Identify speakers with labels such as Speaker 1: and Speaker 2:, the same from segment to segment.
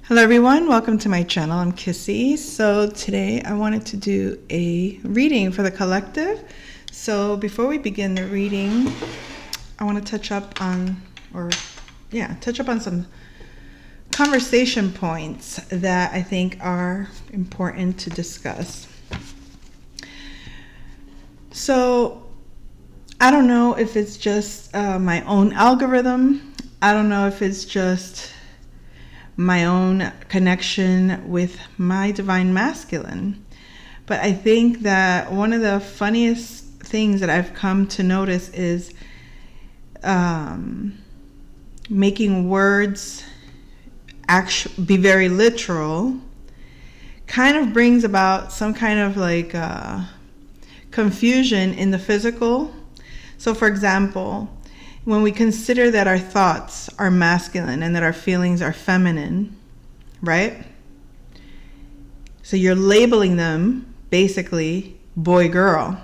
Speaker 1: Hello everyone, welcome to my channel. I'm Kissy. So today I wanted to do a reading for the collective. So before we begin the reading, I want to touch up on some conversation points that I think are important to discuss. So I don't know if it's just my own algorithm. I don't know if it's just my own connection with my divine masculine. But I think that one of the funniest things that I've come to notice is making words be very literal kind of brings about some kind of confusion in the physical. So for example, when we consider that our thoughts are masculine and that our feelings are feminine, right? So you're labeling them basically boy, girl.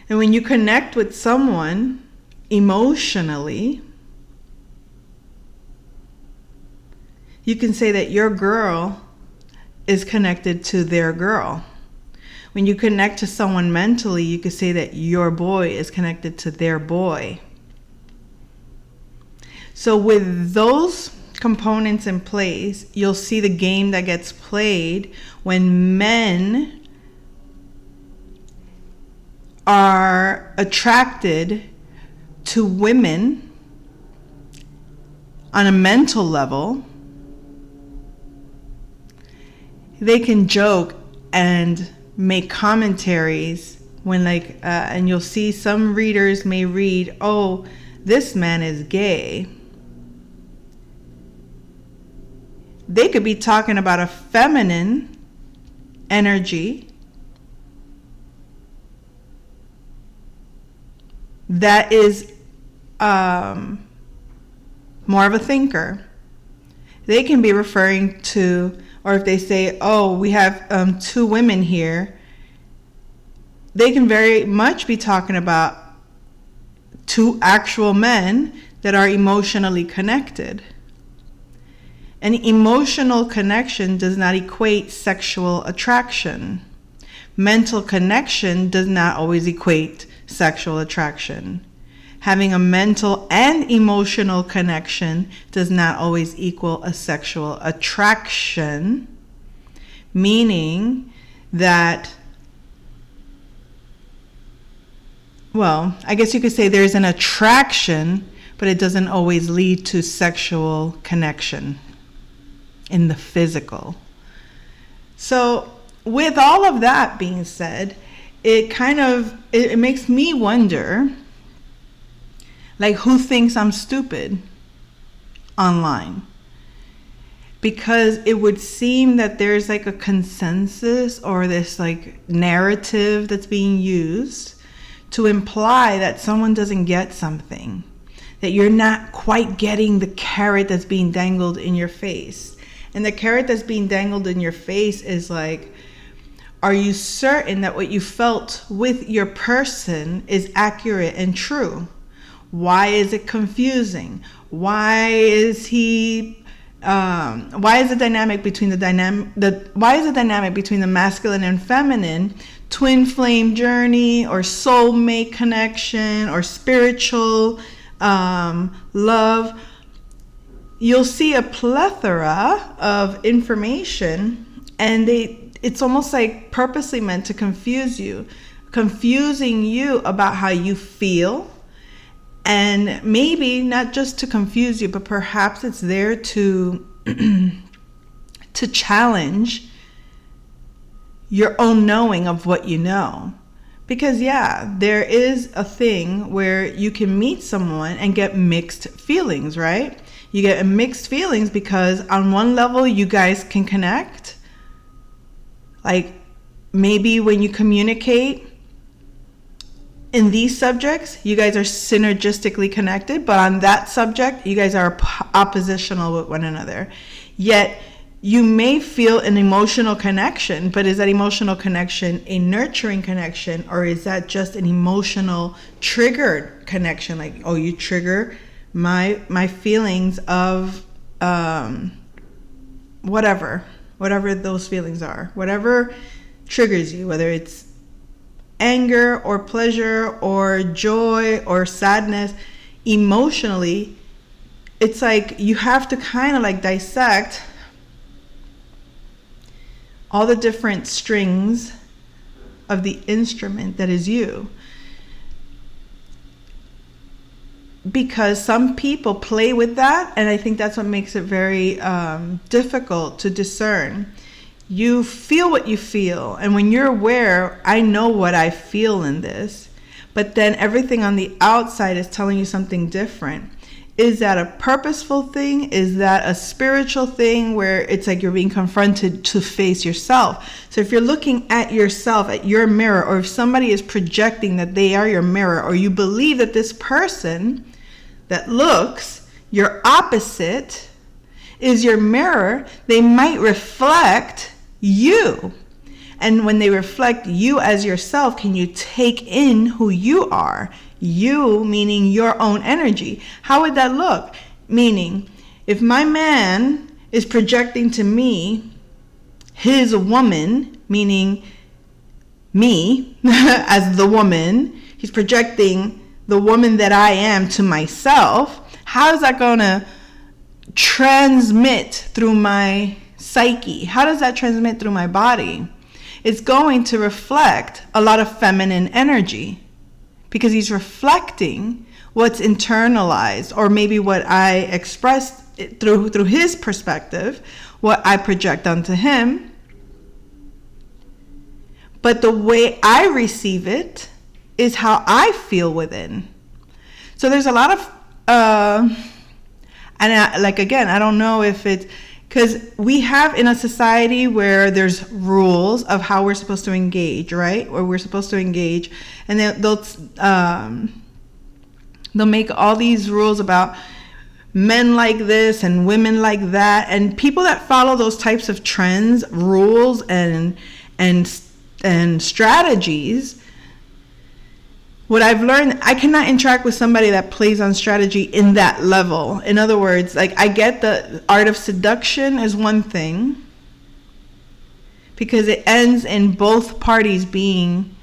Speaker 1: And when you connect with someone emotionally, you can say that your girl is connected to their girl. When you connect to someone mentally, you could say that your boy is connected to their boy. So with those components in place, you'll see the game that gets played when men are attracted to women on a mental level. They can joke and make commentaries when and you'll see some readers may read, oh, this man is gay. They could be talking about a feminine energy that is more of a thinker. They can be referring to, or if they say, oh, we have two women here, they can very much be talking about two actual men that are emotionally connected. An emotional connection does not equate sexual attraction. Mental connection does not always equate sexual attraction. Having a mental and emotional connection does not always equal a sexual attraction, meaning that, well, I guess you could say there's an attraction, but it doesn't always lead to sexual connection in the physical. So with all of that being said, it makes me wonder, who thinks I'm stupid online? Because it would seem that there's a consensus or this narrative that's being used to imply that someone doesn't get something, that you're not quite getting the carrot that's being dangled in your face. And the carrot that's being dangled in your face is are you certain that what you felt with your person is accurate and true? Why is it confusing? Why is the dynamic between the masculine and feminine, twin flame journey or soulmate connection or spiritual love? You'll see a plethora of information, and it's almost purposely meant to confusing you about how you feel. And maybe not just to confuse you, but perhaps it's there to to challenge your own knowing of what you know. Because there is a thing where you can meet someone and get mixed feelings, right? You get mixed feelings because on one level you guys can connect. Maybe when you communicate in these subjects, you guys are synergistically connected, but on that subject, you guys are oppositional with one another. Yet, you may feel an emotional connection, but is that emotional connection a nurturing connection, or is that just an emotional triggered connection? You trigger my feelings of whatever those feelings are, whatever triggers you, whether it's anger or pleasure or joy or sadness, emotionally, it's like you have to kind of like dissect all the different strings of the instrument that is you. Because some people play with that, and I think that's what makes it very difficult to discern. You feel what you feel, and when you're aware, I know what I feel in this, but then everything on the outside is telling you something different. Is that a purposeful thing? Is that a spiritual thing where it's like you're being confronted to face yourself? So if you're looking at yourself, at your mirror, or if somebody is projecting that they are your mirror, or you believe that this person that looks your opposite is your mirror, they might reflect you. And when they reflect you as yourself, can you take in who you are? You meaning your own energy. How would that look? Meaning, if my man is projecting to me his woman, meaning me as the woman, he's projecting the woman that I am to myself, how is that going to transmit through my psyche? How does that transmit through my body? It's going to reflect a lot of feminine energy because he's reflecting what's internalized, or maybe what I expressed through his perspective, what I project onto him. But the way I receive it is how I feel within. So there's a lot of, and I don't know if it's, because we have in a society where there's rules of how we're supposed to engage, right? Or we're supposed to engage, and they'll make all these rules about men like this and women like that, and people that follow those types of trends, rules, and strategies. What I've learned, I cannot interact with somebody that plays on strategy in that level. In other words, like, I get the art of seduction is one thing, because it ends in both parties being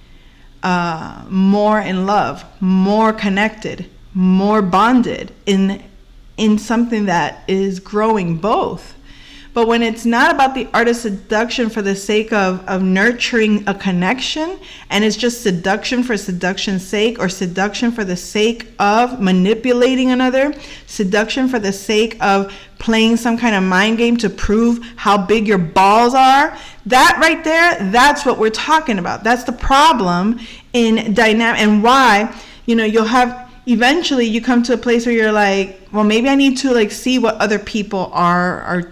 Speaker 1: more in love, more connected, more bonded in something that is growing both. But when it's not about the art of seduction for the sake of nurturing a connection, and it's just seduction for seduction's sake, or seduction for the sake of manipulating another, seduction for the sake of playing some kind of mind game to prove how big your balls are, that right there, that's what we're talking about. That's the problem in dynamic, and why, you'll have, eventually you come to a place where you're like, well, maybe I need to like see what other people are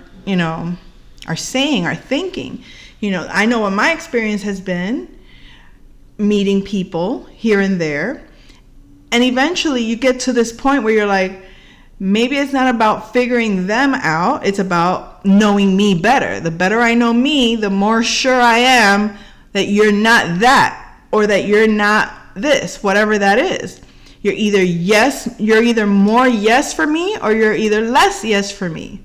Speaker 1: saying, are thinking. I know what my experience has been meeting people here and there. And eventually you get to this point where you're like, maybe it's not about figuring them out. It's about knowing me better. The better I know me, the more sure I am that you're not that, or that you're not this, whatever that is. You're either more yes for me, or you're either less yes for me.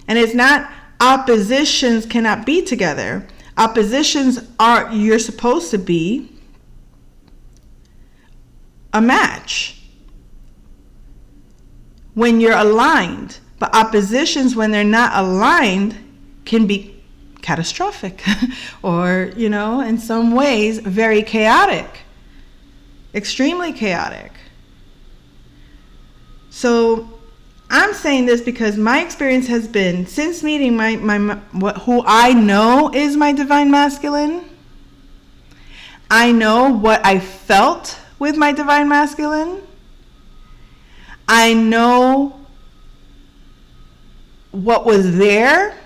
Speaker 1: And it's not oppositions cannot be together. Oppositions are, you're supposed to be a match when you're aligned. But oppositions, when they're not aligned, can be catastrophic or, in some ways, very chaotic, extremely chaotic. So I'm saying this because my experience has been, since meeting who I know is my divine masculine, I know what I felt with my divine masculine. I know what was there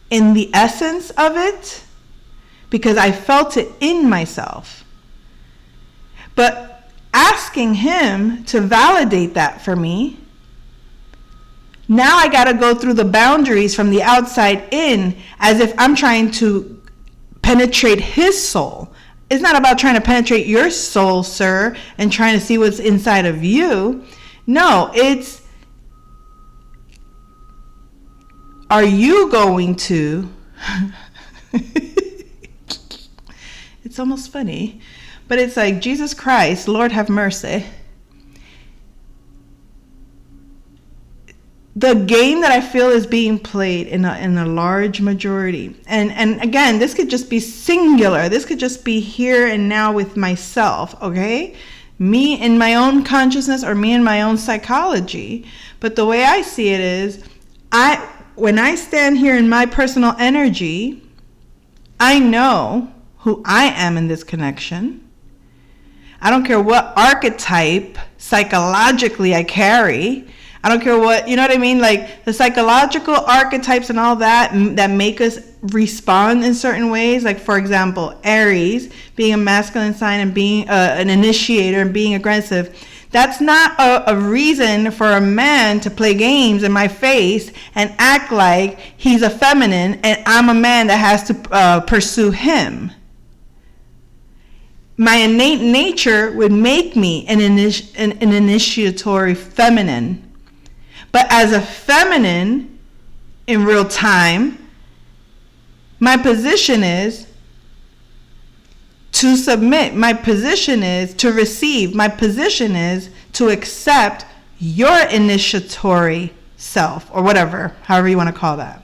Speaker 1: in the essence of it, because I felt it in myself. But asking him to validate that for me, now I got to go through the boundaries from the outside in, as if I'm trying to penetrate his soul. It's not about trying to penetrate your soul, sir, and trying to see what's inside of you. No, it's are you going to it's almost funny, but it's like, Jesus Christ, Lord have mercy. The game that I feel is being played in a large majority, and again, this could just be singular. This could just be here and now with myself, okay? Me in my own consciousness, or me in my own psychology. But the way I see it is, when I stand here in my personal energy, I know who I am in this connection. I don't care what archetype psychologically I carry. I don't care what, you know what I mean? Like the psychological archetypes and all that make us respond in certain ways. Like, for example, Aries being a masculine sign and being an initiator and being aggressive. That's not a reason for a man to play games in my face and act like he's a feminine and I'm a man that has to pursue him. My innate nature would make me an initiatory feminine. But as a feminine in real time, my position is to submit. My position is to receive. My position is to accept your initiatory self, or whatever, however you want to call that.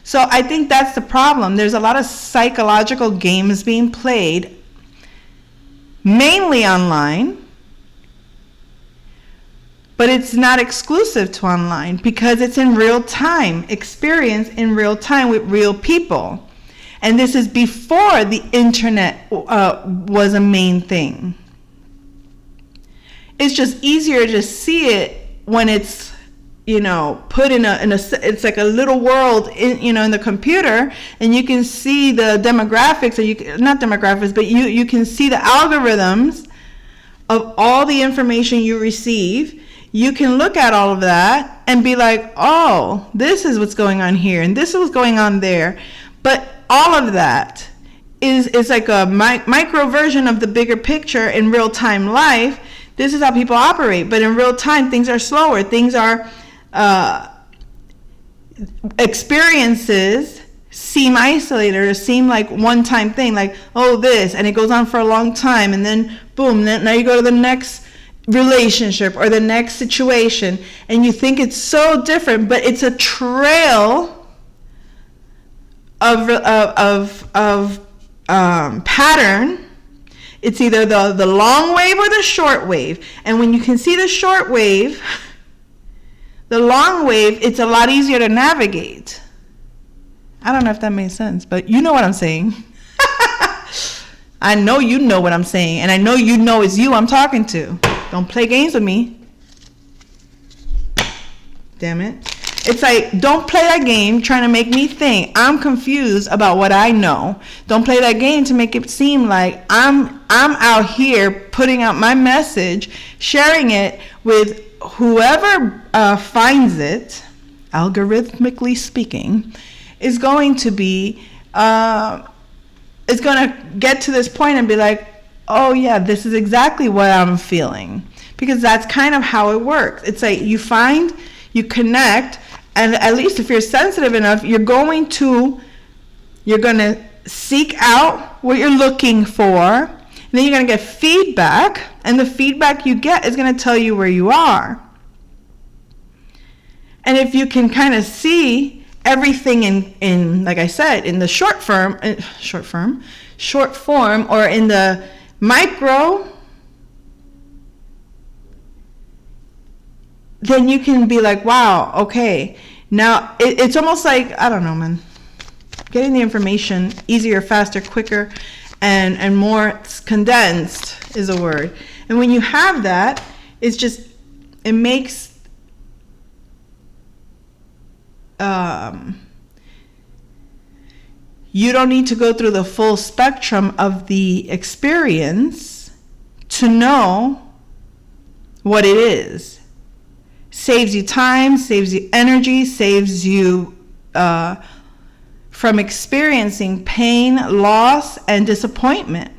Speaker 1: So I think that's the problem. There's a lot of psychological games being played, mainly online, but it's not exclusive to online because it's in real time, experience in real time with real people. And this is before the internet was a main thing. It's just easier to see it when it's, put in it's like a little world in the computer, and you can see the demographics, or not demographics, but you can see the algorithms of all the information you receive. You can look at all of that and be like, oh, this is what's going on here, and this is what's going on there. But all of that is like a micro version of the bigger picture in real time life. This is how people operate. But in real time, things are slower. Things are, experiences seem isolated or seem like one-time thing. Like, oh, this, and it goes on for a long time. And then, boom, now you go to the next relationship or the next situation. And you think it's so different, but it's a trail of pattern. It's either the long wave or the short wave. And when you can see the short wave, the long wave, it's a lot easier to navigate. I don't know if that makes sense, but you know what I'm saying. I know you know what I'm saying, and I know you know it's you I'm talking to. Don't play games with me. Damn it. It's like, don't play that game trying to make me think I'm confused about what I know. Don't play that game to make it seem like I'm out here putting out my message, sharing it with whoever finds it, algorithmically speaking, is going to be, is going to get to this point and be like, oh yeah, this is exactly what I'm feeling. Because that's kind of how it works. It's like you connect, and at least if you're sensitive enough, you're going to seek out what you're looking for, and then you're going to get feedback, and the feedback you get is going to tell you where you are. And if you can kind of see everything in like I said, in the short form, or in the micro, then you can be like, wow, okay. Now, it's almost like, I don't know, man. Getting the information easier, faster, quicker, and more condensed is a word. And when you have that, it makes you don't need to go through the full spectrum of the experience to know what it is. Saves you time, saves you energy, saves you from experiencing pain, loss, and disappointment,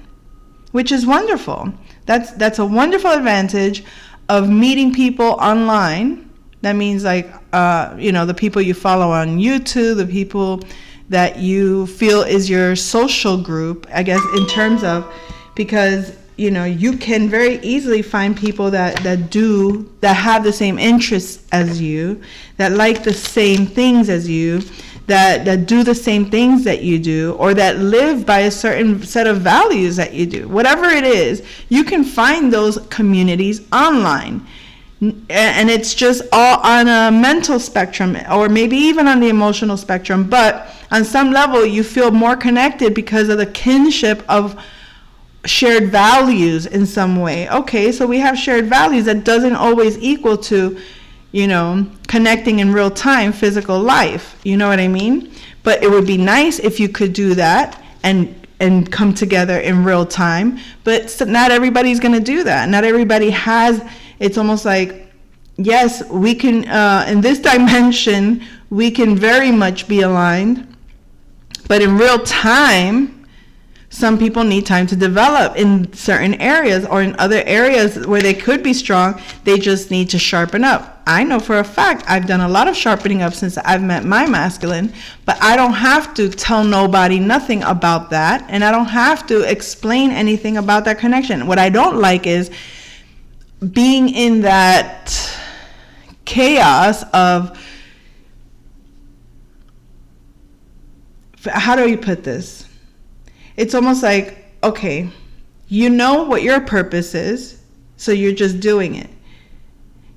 Speaker 1: which is wonderful. That's a wonderful advantage of meeting people online. That means like the people you follow on YouTube, the people that you feel is your social group, I guess, in terms of, because you can very easily find people that have the same interests as you, that like the same things as you, that do the same things that you do, or that live by a certain set of values that you do. Whatever it is, you can find those communities online. And it's just all on a mental spectrum, or maybe even on the emotional spectrum. But on some level, you feel more connected because of the kinship of shared values in some way. Okay, so we have shared values. That doesn't always equal to, connecting in real time, physical life. You know what I mean? But it would be nice if you could do that and come together in real time. But not everybody's going to do that. Not everybody has. It's almost like, yes, we can, in this dimension, we can very much be aligned. But in real time, some people need time to develop in certain areas, or in other areas where they could be strong, they just need to sharpen up. I know for a fact I've done a lot of sharpening up since I've met my masculine, but I don't have to tell nobody nothing about that, and I don't have to explain anything about that connection. What I don't like is being in that chaos of, how do you put this? It's almost like, okay, you know what your purpose is, so you're just doing it.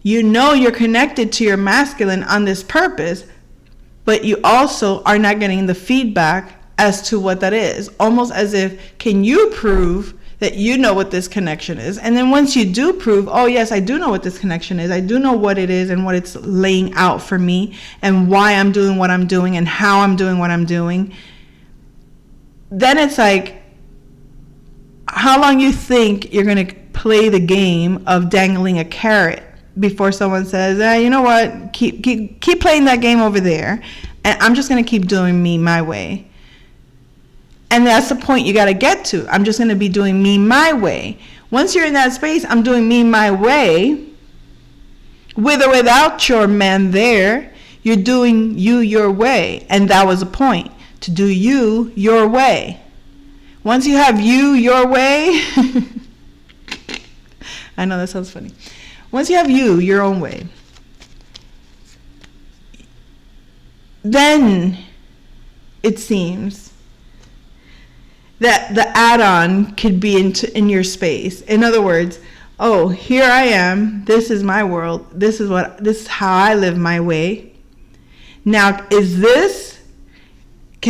Speaker 1: You know you're connected to your masculine on this purpose, but you also are not getting the feedback as to what that is. Almost as if, can you prove that you know what this connection is? And then once you do prove, oh yes, I do know what this connection is, I do know what it is and what it's laying out for me, and why I'm doing what I'm doing and how I'm doing what I'm doing, then it's like, how long you think you're going to play the game of dangling a carrot before someone says, you know what, keep playing that game over there, and I'm just going to keep doing me my way. And that's the point you got to get to. I'm just going to be doing me my way. Once you're in that space, I'm doing me my way, with or without your man there, you're doing you your way. And that was the point, to do you your way. Once you have you your way, I know that sounds funny. Once you have you your own way, then it seems that the add-on could be in your space. In other words, oh, here I am, this is my world, this is how I live my way. Now, can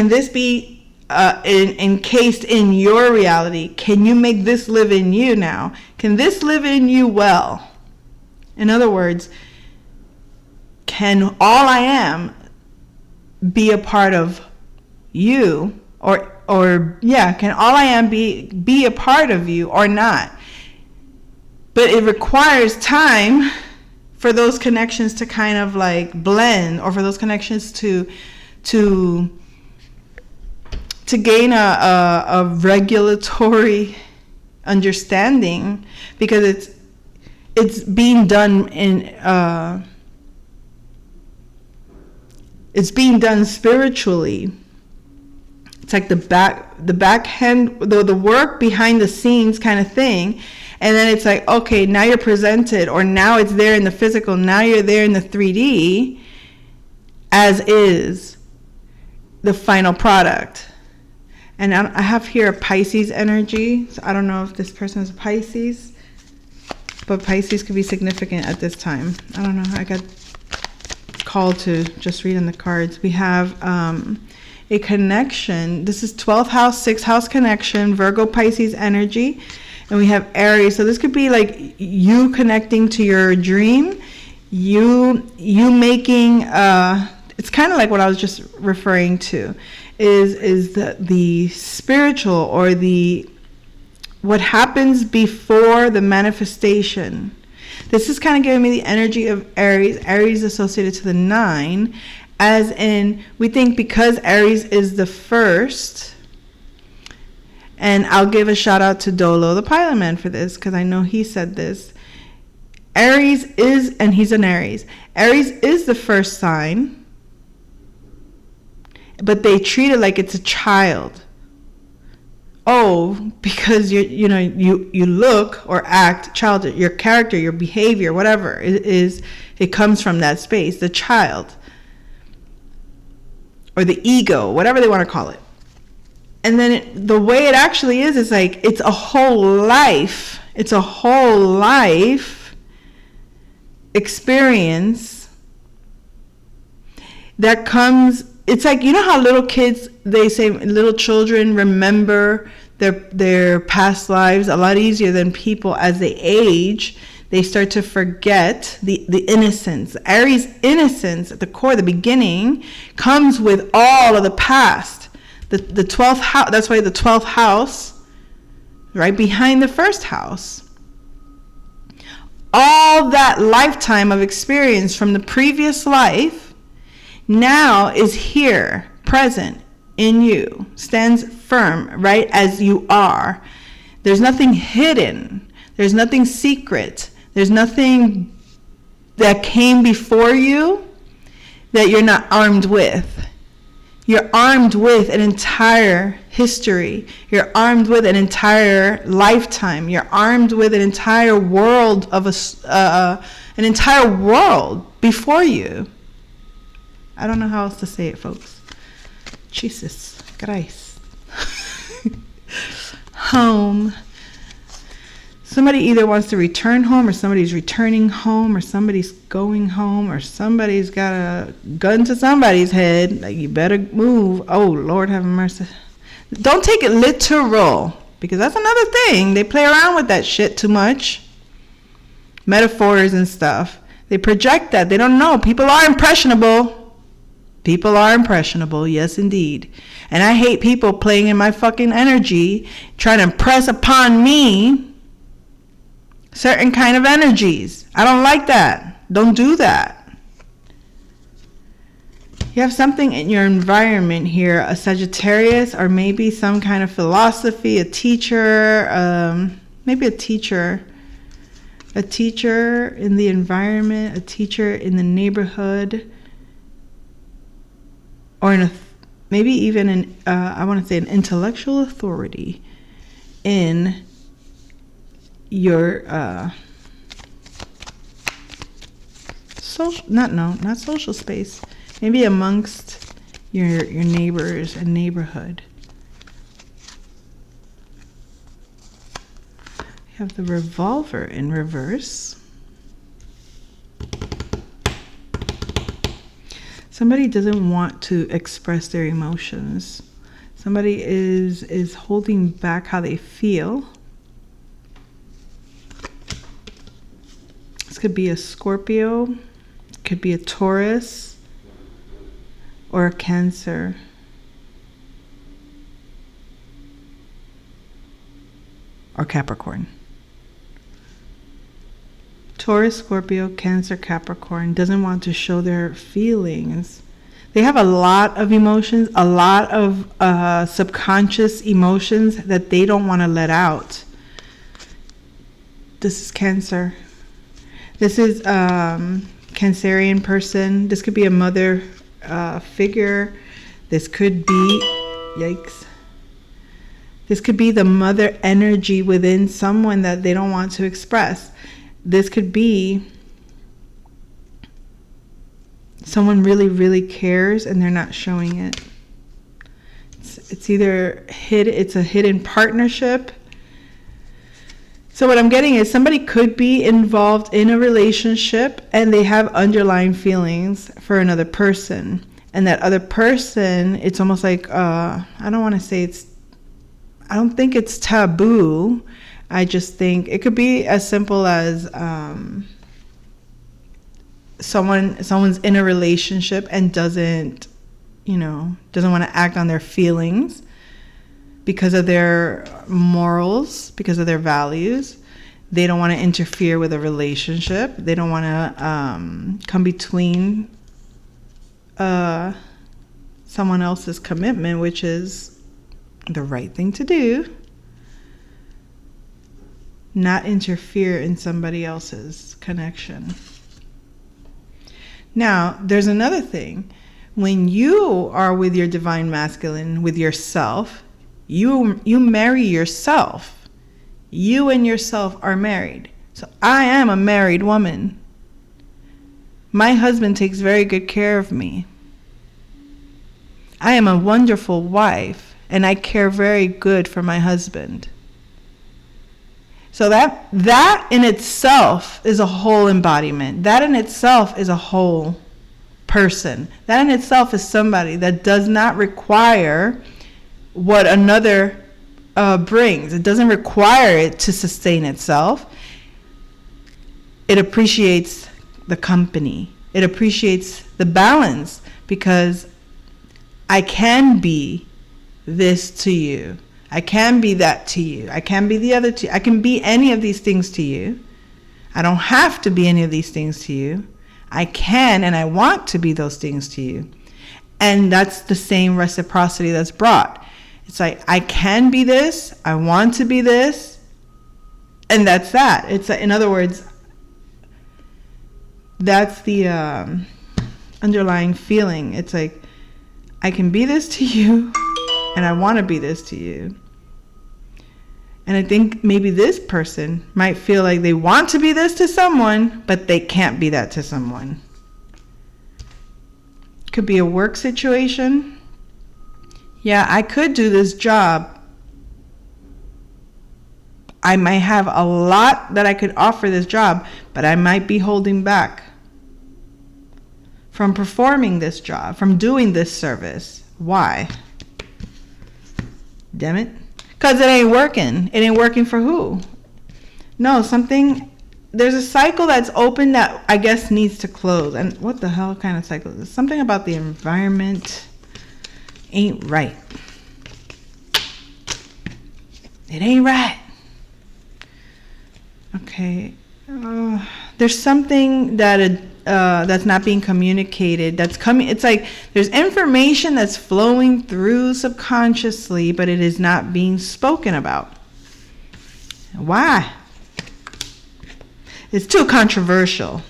Speaker 1: this be encased in your reality? Can you make this live in you now? Can this live in you well? In other words, can all I am be a part of you? Can all I am be a part of you or not? But it requires time for those connections to kind of like blend, or for those connections to gain a regulatory understanding, because it's being done it's being done spiritually. It's like the backhand, the work behind the scenes kind of thing. And then it's like, okay, now you're presented, or now it's there in the physical, now you're there in the 3D, as is the final product. And I have here a Pisces energy. So I don't know if this person is a Pisces, but Pisces could be significant at this time. I don't know. I got called to just read in the cards. We have a connection. This is 12th house, 6th house connection, Virgo, Pisces energy. And we have Aries. So this could be like you connecting to your dream, you making, it's kind of like what I was just referring to, is the spiritual, or what happens before the manifestation. This is kind of giving me the energy of Aries. Aries associated to the 9, as in, we think because Aries is the first, and I'll give a shout out to Dolo, the Pilot Man, for this, because I know he said this. Aries is, and he's an Aries. Aries is the first sign, but they treat it like it's a child. Oh, because you look or act childish. Your character, your behavior, whatever it comes from that space, the child or the ego, whatever they want to call it. And then the way it actually is like it's a whole life. It's a whole life experience that comes. It's like, you know how little kids, they say little children remember their past lives a lot easier than people as they age. They start to forget the innocence. Aries innocence at the core, the beginning, comes with all of the past. The 12th house, that's why the 12th house, right behind the first house. All that lifetime of experience from the previous life now is here, present in you, stands firm, right as you are. There's nothing hidden. There's nothing secret. There's nothing that came before you that you're not armed with. You're armed with an entire history. You're armed with an entire lifetime. You're armed with an entire world of an entire world before you. I don't know how else to say it, folks. Jesus Christ. Home. Somebody either wants to return home, or somebody's returning home, or somebody's going home, or somebody's got a gun to somebody's head. Like, you better move. Oh, Lord have mercy. Don't take it literal, because that's another thing. They play around with that shit too much. Metaphors and stuff. They project that. They don't know. People are impressionable. People are impressionable, yes indeed. And I hate people playing in my fucking energy, trying to impress upon me certain kind of energies. I don't like that. Don't do that. You have something in your environment here, a Sagittarius, or maybe some kind of philosophy, a teacher, maybe a teacher in the environment, a teacher in the neighborhood, or maybe even I want to say an intellectual authority in your not social space, maybe amongst your neighbors and neighborhood. You have the revolver in reverse. Somebody doesn't want to express their emotions. Somebody is holding back how they feel. This could be a Scorpio, could be a Taurus, or a Cancer. Or Capricorn. Taurus, Scorpio, Cancer, Capricorn doesn't want to show their feelings. They have a lot of emotions, a lot of subconscious emotions that they don't want to let out. This is Cancer. This is Cancerian person. This could be a mother figure. This could be, yikes. This could be the mother energy within someone that they don't want to express. This could be someone really, really cares and they're not showing it. It's either it's a hidden partnership. So what I'm getting is somebody could be involved in a relationship and they have underlying feelings for another person. And that other person, it's almost like, I don't think it's taboo. I just think it could be as simple as someone's in a relationship and doesn't want to act on their feelings because of their morals, because of their values. They don't want to interfere with a relationship. They don't want to come between someone else's commitment, which is the right thing to do. not interfere in somebody else's connection. Now, there's another thing. When you are with your divine masculine, with yourself, you marry yourself. You and yourself are married. So I am a married woman. My husband takes very good care of me. I am a wonderful wife, and I care very good for my husband. So that in itself is a whole embodiment. That in itself is a whole person. That in itself is somebody that does not require what another brings. It doesn't require it to sustain itself. It appreciates the company. It appreciates the balance, because I can be this to you. I can be that to you. I can be the other to you. I can be any of these things to you. I don't have to be any of these things to you. I can and I want to be those things to you. And that's the same reciprocity that's brought. It's like, I can be this. I want to be this. And that's that. It's in other words, that's the underlying feeling. It's like, I can be this to you, and I want to be this to you. And I think maybe this person might feel like they want to be this to someone, but they can't be that to someone. Could be a work situation. Yeah, I could do this job. I might have a lot that I could offer this job, but I might be holding back from performing this job, from doing this service. Why? Damn it. Because it ain't working. It ain't working for who? No, there's a cycle that's open that I guess needs to close. And what the hell kind of cycle is this? Something about the environment ain't right. It ain't right. Okay. There's something that's not being communicated. That's coming. It's like there's information that's flowing through subconsciously, but it is not being spoken about. Why? It's too controversial.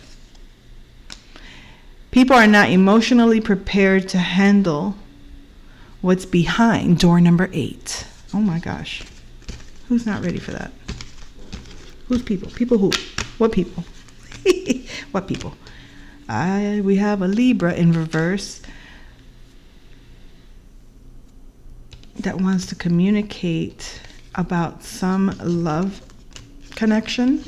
Speaker 1: People are not emotionally prepared to handle what's behind door number 8. Oh my gosh. Who's not ready for that? Who's people? People who? What people? What people? We have a Libra in reverse that wants to communicate about some love connection.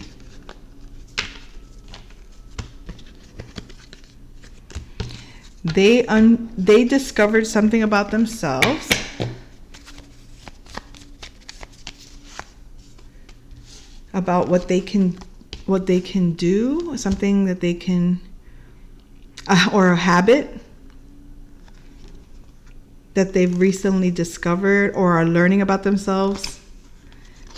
Speaker 1: They discovered something about themselves. About what they can do, something that they can, or a habit that they've recently discovered or are learning about themselves.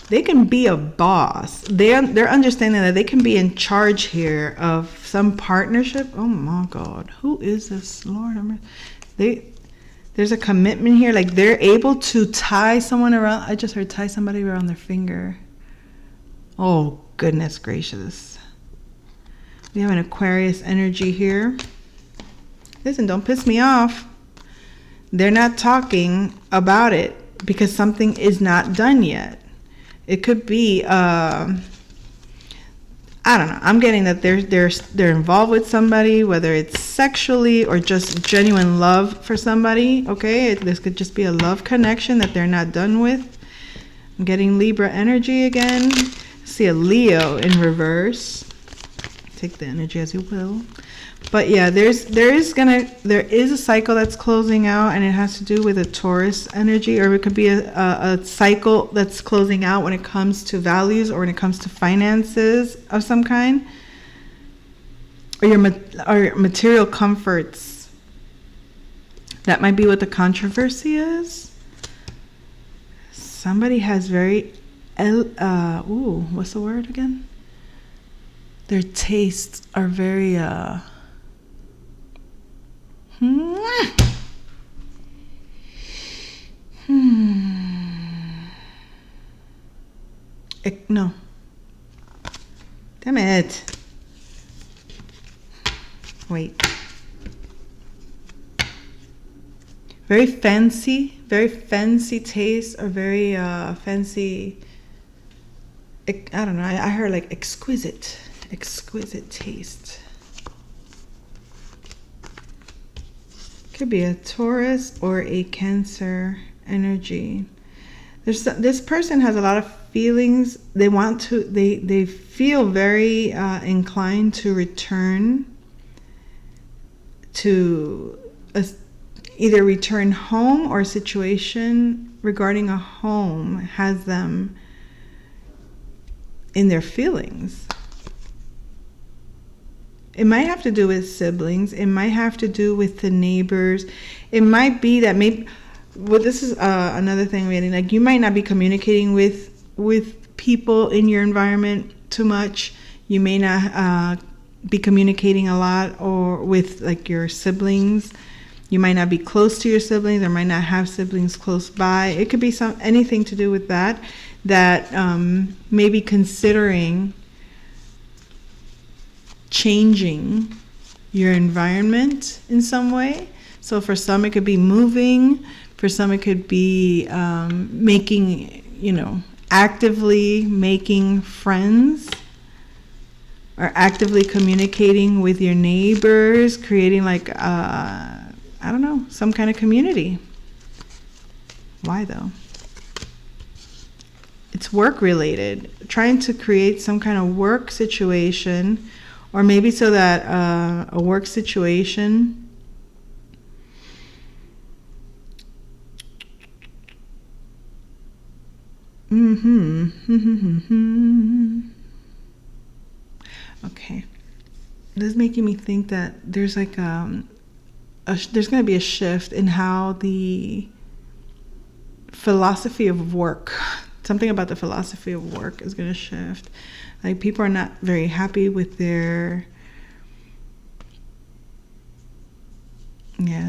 Speaker 1: They can be a boss. They're understanding that they can be in charge here of some partnership. Oh my God, who is this? Lord, there's a commitment here. Like they're able to tie someone around. I just heard tie somebody around their finger. Oh, goodness gracious. We have an Aquarius energy here. Listen, don't piss me off. They're not talking about it because something is not done yet. It could be, I don't know. I'm getting that they're involved with somebody, whether it's sexually or just genuine love for somebody. Okay, this could just be a love connection that they're not done with. I'm getting Libra energy again. See a Leo in reverse. Take the energy as you will. But yeah, there is a cycle that's closing out, and it has to do with a Taurus energy, or it could be a cycle that's closing out when it comes to values or when it comes to finances of some kind, or your material comforts. That might be what the controversy is. Somebody has very what's the word again? Their tastes are very no. Damn it. Wait. Very fancy taste, or very fancy, I don't know, I heard like exquisite taste. Could be a Taurus or a Cancer energy. This person has a lot of feelings. They feel very inclined to return to either return home, or a situation regarding a home has them in their feelings. It might have to do with siblings. It might have to do with the neighbors. It might be that this is another thing really, like you might not be communicating with people in your environment too much. You may not be communicating a lot or with like your siblings. You might not be close to your siblings, or might not have siblings close by. It could be anything to do with that maybe considering changing your environment in some way. So for some it could be moving, for some it could be actively making friends, or actively communicating with your neighbors, creating like I don't know, some kind of community. Why though? It's work related, trying to create some kind of work situation, or maybe so that a work situation Okay. This is making me think that there's like there's going to be a shift in how the philosophy of work, something about the philosophy of work is going to shift. Like people are not very happy with it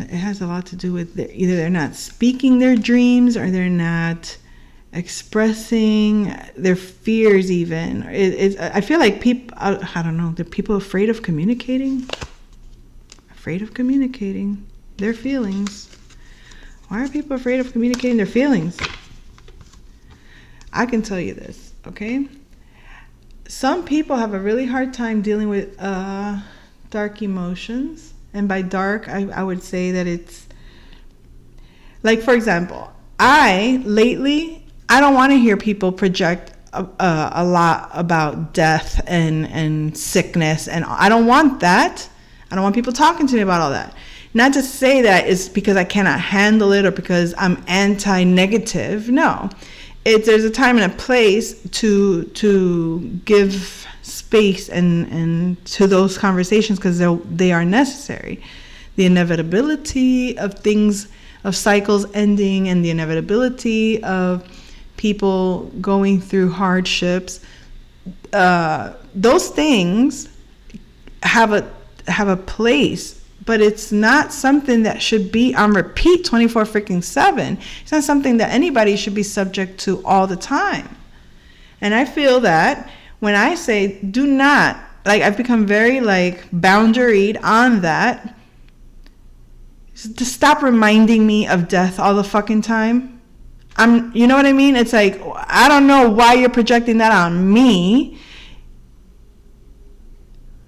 Speaker 1: has a lot to do with either they're not speaking their dreams, or they're not expressing their fears even. I feel like people, I don't know, they're people afraid of communicating their feelings. Why are people afraid of communicating their feelings? I can tell you this, okay? Some people have a really hard time dealing with dark emotions. And by dark, I would say that it's like, for example, I don't want to hear people project a lot about death and sickness, and I don't want that. I don't want people talking to me about all that. Not to say that it's because I cannot handle it or because I'm anti-negative. No, there's a time and a place to give space and to those conversations, because they are necessary. The inevitability of things, of cycles ending, and the inevitability of people going through hardships, those things have a place, but it's not something that should be on repeat 24/7. It's not something that anybody should be subject to all the time. And I feel that when I say do not, like I've become very like boundaried on that, to stop reminding me of death all the fucking time. You know what I mean? It's like, I don't know why you're projecting that on me,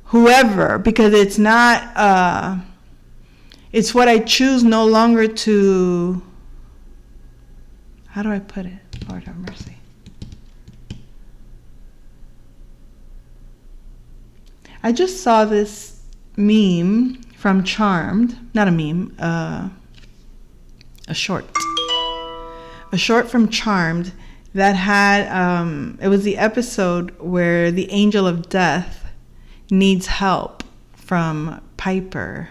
Speaker 1: whoever, because it's not, it's what I choose no longer to, how do I put it? Lord have mercy. I just saw this meme from Charmed, not a meme, a short from Charmed that had, it was the episode where the angel of death needs help from Piper.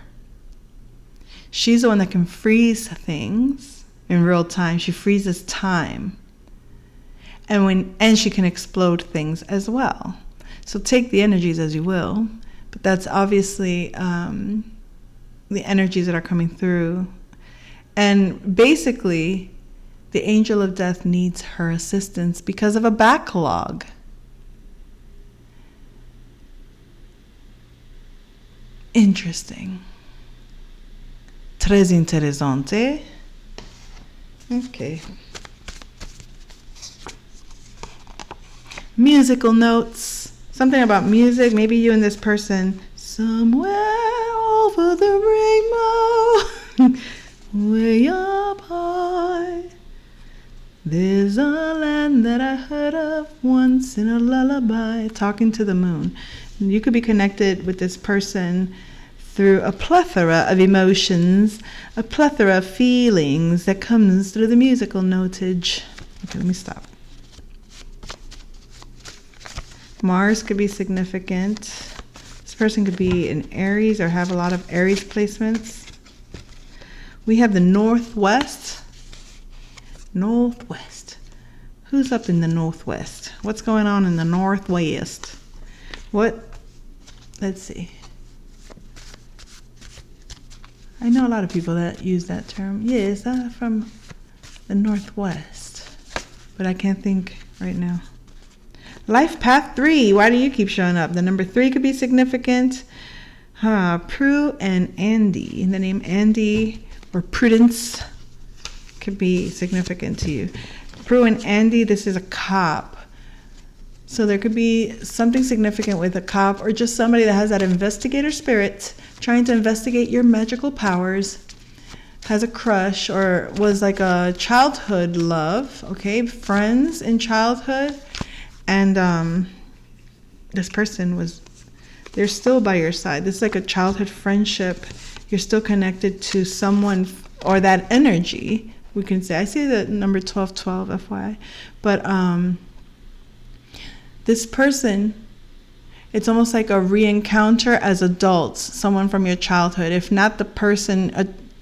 Speaker 1: She's the one that can freeze things in real time. She freezes time. And she can explode things as well. So take the energies as you will, but that's obviously the energies that are coming through. And basically, the angel of death needs her assistance because of a backlog. Interesting. Tres interesante. Okay. Musical notes. Something about music. Maybe you and this person. Somewhere over the rainbow, way up high, there's a land that I heard of once in a lullaby. Talking to the moon. You could be connected with this person through a plethora of emotions, a plethora of feelings that comes through the musical notage. Okay, let me stop. Mars could be significant. This person could be in Aries or have a lot of Aries placements. We have the Northwest. Northwest. Who's up in the Northwest? What's going on in the Northwest? Let's see. I know a lot of people that use that term. Yes, I'm from the Northwest, but I can't think right now. Life path 3. Why do you keep showing up? The number 3 could be significant. Prue and Andy. The name Andy or Prudence could be significant to you. Prue and Andy, this is a cop. So there could be something significant with a cop or just somebody that has that investigator spirit, trying to investigate your magical powers, has a crush or was like a childhood love, okay, friends in childhood, and this person they're still by your side. This is like a childhood friendship. You're still connected to someone or that energy, we can say. I see the number 1212, FYI, but this person, it's almost like a re-encounter as adults, someone from your childhood. If not the person,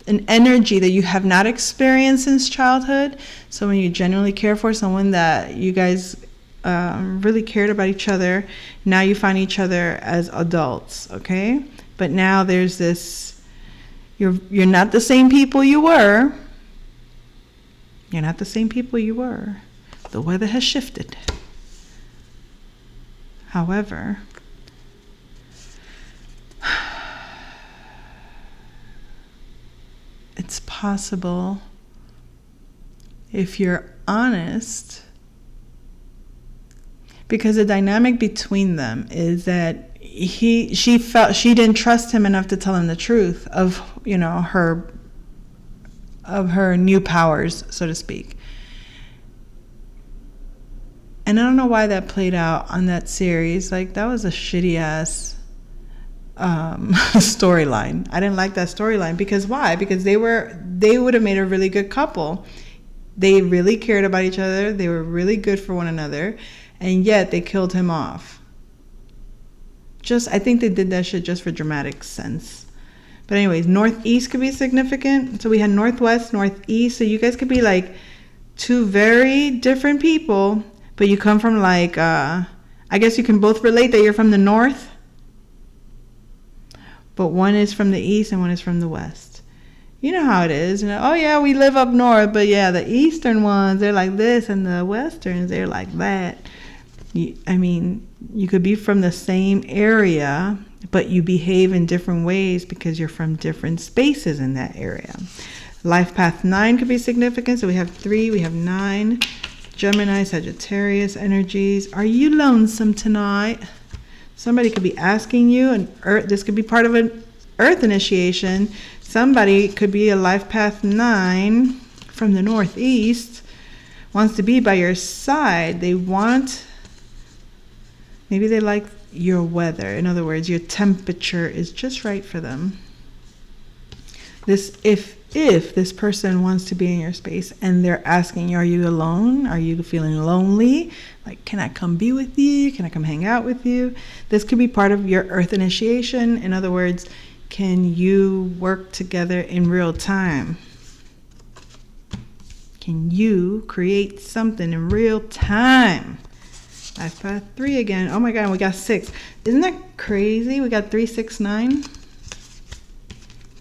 Speaker 1: an energy that you have not experienced since childhood, someone you genuinely care for, someone that you guys really cared about each other. Now you find each other as adults, okay? But now there's this, you're not the same people you were. You're not the same people you were. The weather has shifted. However, it's possible, if you're honest, because the dynamic between them is that she felt she didn't trust him enough to tell him the truth of, her new powers, so to speak. And I don't know why that played out on that series. Like, that was a shitty ass storyline. I didn't like that storyline. Because why? Because they would have made a really good couple. They really cared about each other. They were really good for one another. And yet they killed him off. I think they did that shit just for dramatic sense. But anyways, Northeast could be significant. So we had Northwest, Northeast. So you guys could be like two very different people. But you come from like, I guess you can both relate that you're from the North. But one is from the East and one is from the West. You know how it is. Oh yeah, we live up north. But yeah, the Eastern ones, they're like this. And the Westerns, they're like that. You could be from the same area, but you behave in different ways because you're from different spaces in that area. Life path 9 could be significant. So we have 3, we have 9. Gemini, Sagittarius energies. Are you lonesome tonight? Somebody could be asking you, this could be part of an Earth initiation. Somebody could be a life path 9 from the Northeast, wants to be by your side. Maybe they like your weather. In other words, your temperature is just right for them. If this person wants to be in your space and they're asking you, are you alone? Are you feeling lonely? Like, can I come be with you? Can I come hang out with you? This could be part of your Earth initiation. In other words, can you work together in real time? Can you create something in real time? Life path 3 again. Oh my God, we got 6. Isn't that crazy? We got 3, 6, 9.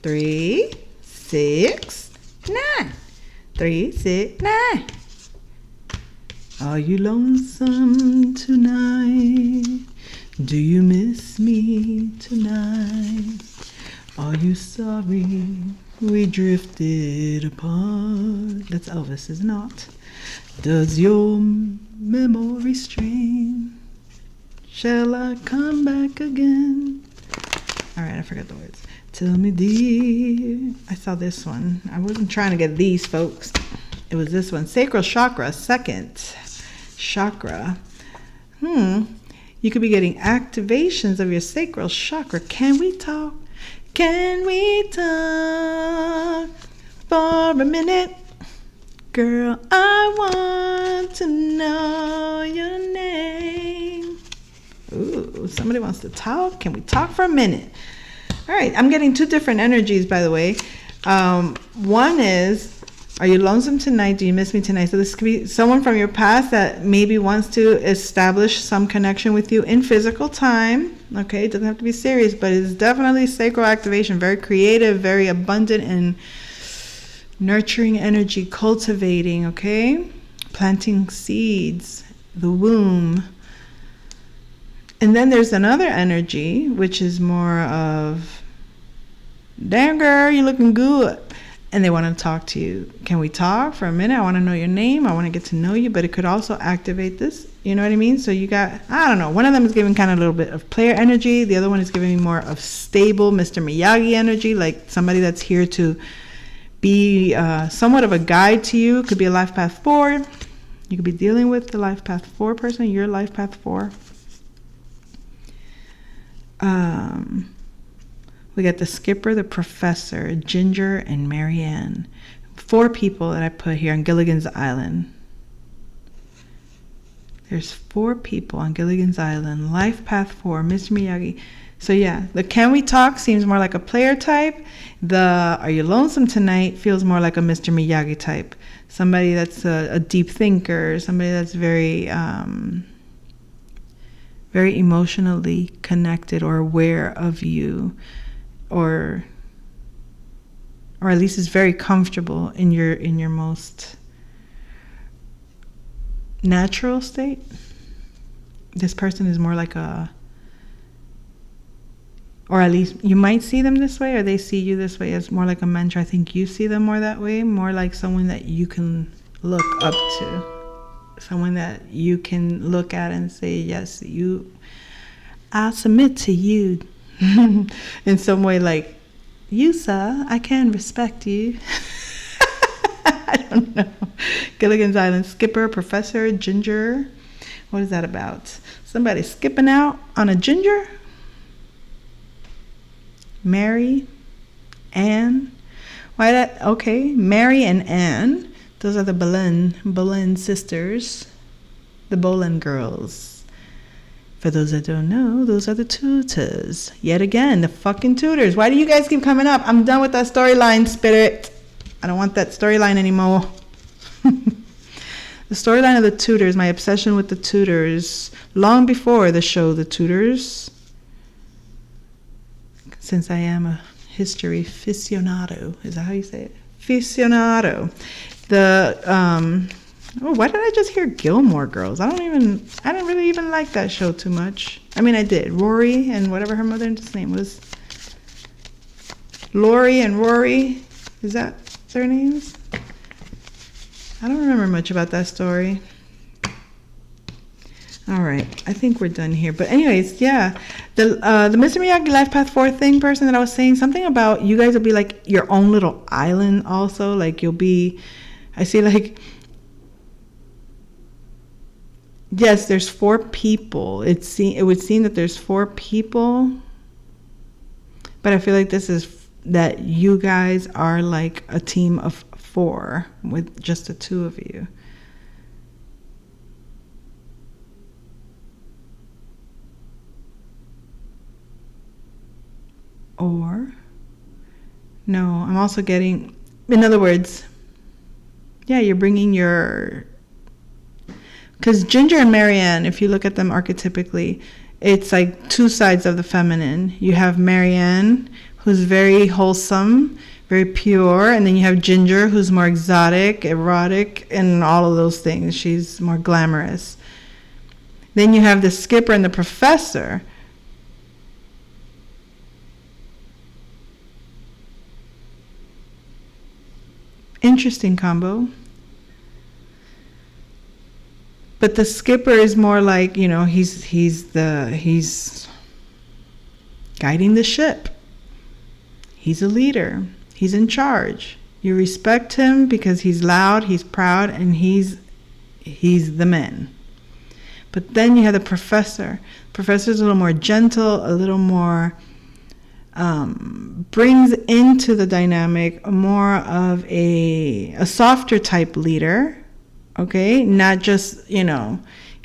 Speaker 1: 3, 6, 9. 3, 6, 9. Are you lonesome tonight? Do you miss me tonight? Are you sorry we drifted apart? That's Elvis, is it not? Does your memory strain? Shall I come back again? All right, I forgot the words. Tell me, dear. I saw this one. I wasn't trying to get these, folks. It was this one. Sacral chakra, second chakra. You could be getting activations of your sacral chakra. Can we talk? Can we talk for a minute? Girl, I want to know your name. Ooh, somebody wants to talk. Can we talk for a minute? All right, I'm getting two different energies, by the way. One is, are you lonesome tonight? Do you miss me tonight? So this could be someone from your past that maybe wants to establish some connection with you in physical time. Okay, it doesn't have to be serious, but it's definitely sacral activation, very creative, very abundant and nurturing energy, cultivating, okay? Planting seeds, the womb. And then there's another energy, which is more of, damn girl, you're looking good. And they want to talk to you. Can we talk for a minute? I want to know your name. I want to get to know you. But it could also activate this. You know what I mean? So you got, I don't know. One of them is giving kind of a little bit of player energy. The other one is giving me more of stable Mr. Miyagi energy. Like somebody that's here to be somewhat of a guide to you. Could be a life path 4. You could be dealing with the life path 4 person. Your life path 4. We got the skipper, the professor, Ginger, and Marianne. 4 people that I put here on Gilligan's Island. There's 4 people on Gilligan's Island. Life path 4, Mr. Miyagi. So yeah, the can we talk seems more like a player type. The are you lonesome tonight feels more like a Mr. Miyagi type. Somebody that's a deep thinker, somebody that's very very emotionally connected or aware of you, or at least is very comfortable in your most natural state. This person is more like a, or at least you might see them this way, or they see you this way as more like a mentor. I think you see them more that way, more like someone that you can look up to, someone that you can look at and say, yes, I'll submit to you in some way, like, you, sir, I can respect you. I don't know. Gilligan's Island skipper, professor, Ginger. What is that about? Somebody skipping out on a ginger? Mary, Anne. Why that? Okay, Mary and Anne. Those are the Boleyn sisters, the Boleyn girls. For those that don't know, those are the tutors. Yet again, the fucking tutors. Why do you guys keep coming up? I'm done with that storyline, Spirit. I don't want that storyline anymore. The storyline of the tutors, my obsession with the tutors, long before the show The Tutors, since I am a history aficionado. Is that how you say it? Aficionado. Why did I just hear Gilmore Girls? I didn't really even like that show too much. I mean, I did. Rory and whatever her mother's name was. Lori and Rory. Is that their names? I don't remember much about that story. All right, I think we're done here. But anyways, yeah, the Mr. Miyagi Life Path 4 thing person that I was saying, something about you guys will be like your own little island also. Like you'll be, I see like, yes, there's 4 people. It would seem that there's 4 people. But I feel like this is that you guys are like a team of 4 with just the 2 of you. Or, no, I'm also getting, in other words, yeah, you're bringing your, because Ginger and Marianne, if you look at them archetypically, it's like 2 sides of the feminine. You have Marianne, who's very wholesome, very pure, and then you have Ginger, who's more exotic, erotic, and all of those things. She's more glamorous. Then you have the skipper and the professor. Interesting combo. But the skipper is more like, he's guiding the ship. He's a leader. He's in charge. You respect him because he's loud, he's proud, and he's the man. But then you have the professor. Professor's a little more gentle, a little more brings into the dynamic more of a softer type leader. Okay, not just,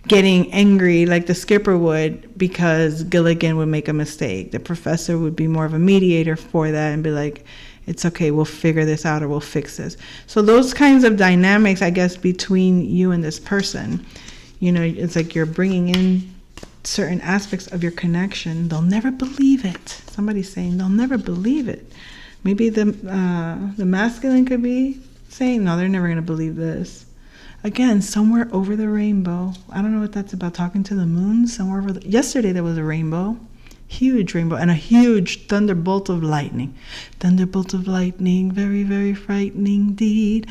Speaker 1: getting angry like the skipper would because Gilligan would make a mistake. The professor would be more of a mediator for that and be like, it's okay, we'll figure this out or we'll fix this. So those kinds of dynamics, I guess, between you and this person, it's like you're bringing in certain aspects of your connection. They'll never believe it. Somebody's saying they'll never believe it. Maybe the masculine could be saying, no, they're never going to believe this. Again, somewhere over the rainbow. I don't know what that's about, talking to the moon. Somewhere over yesterday there was a rainbow. Huge rainbow and a huge thunderbolt of lightning. Thunderbolt of lightning, very, very frightening indeed.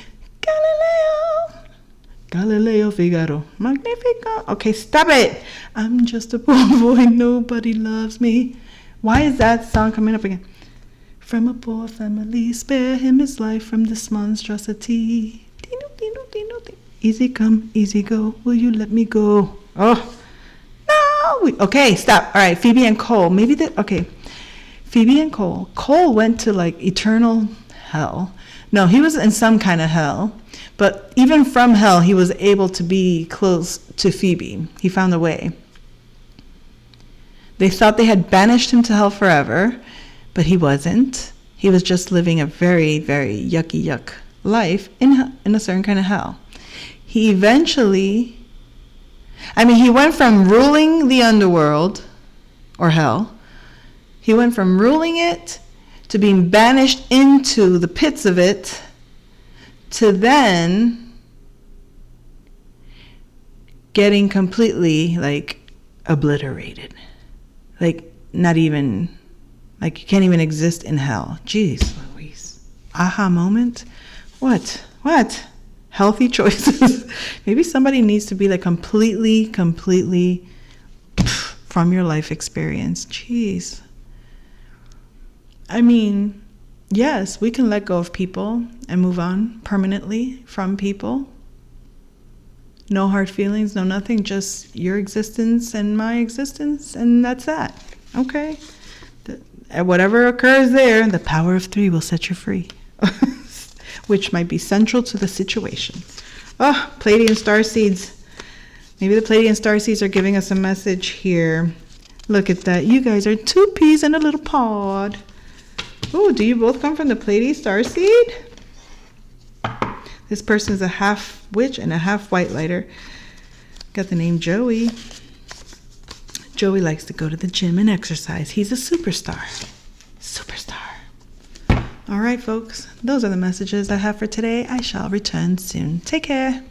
Speaker 1: Galileo Figaro. Magnifico. Okay, stop it. I'm just a poor boy, nobody loves me. Why is that song coming up again? From a poor family, spare him his life from this monstrosity. Easy come, easy go, will you let me go? Oh, no! Okay, stop. All right, Phoebe and Cole. Phoebe and Cole. Cole went to like eternal hell. No, he was in some kind of hell. But even from hell, he was able to be close to Phoebe. He found a way. They thought they had banished him to hell forever, but he wasn't. He was just living a very, very yuck life in a certain kind of hell. He eventually, he went from ruling the underworld, or hell, he went from ruling it to being banished into the pits of it, to then getting completely, obliterated. Not even, you can't even exist in hell. Jeez Louise. Aha moment? What? Healthy choices. Maybe somebody needs to be completely from your life experience. Jeez. Yes, we can let go of people and move on permanently from people. No hard feelings, no nothing, just your existence and my existence, and that's that. Okay? Whatever occurs there, the power of 3 will set you free. Which might be central to the situation. Oh, Pleiadian starseeds. Maybe the Pleiadian starseeds are giving us a message here. Look at that. You guys are 2 peas in a little pod. Oh, do you both come from the Pleiadian starseed? This person is a half witch and a half white lighter. Got the name Joey. Joey likes to go to the gym and exercise. He's a superstar. All right, folks, those are the messages I have for today. I shall return soon. Take care.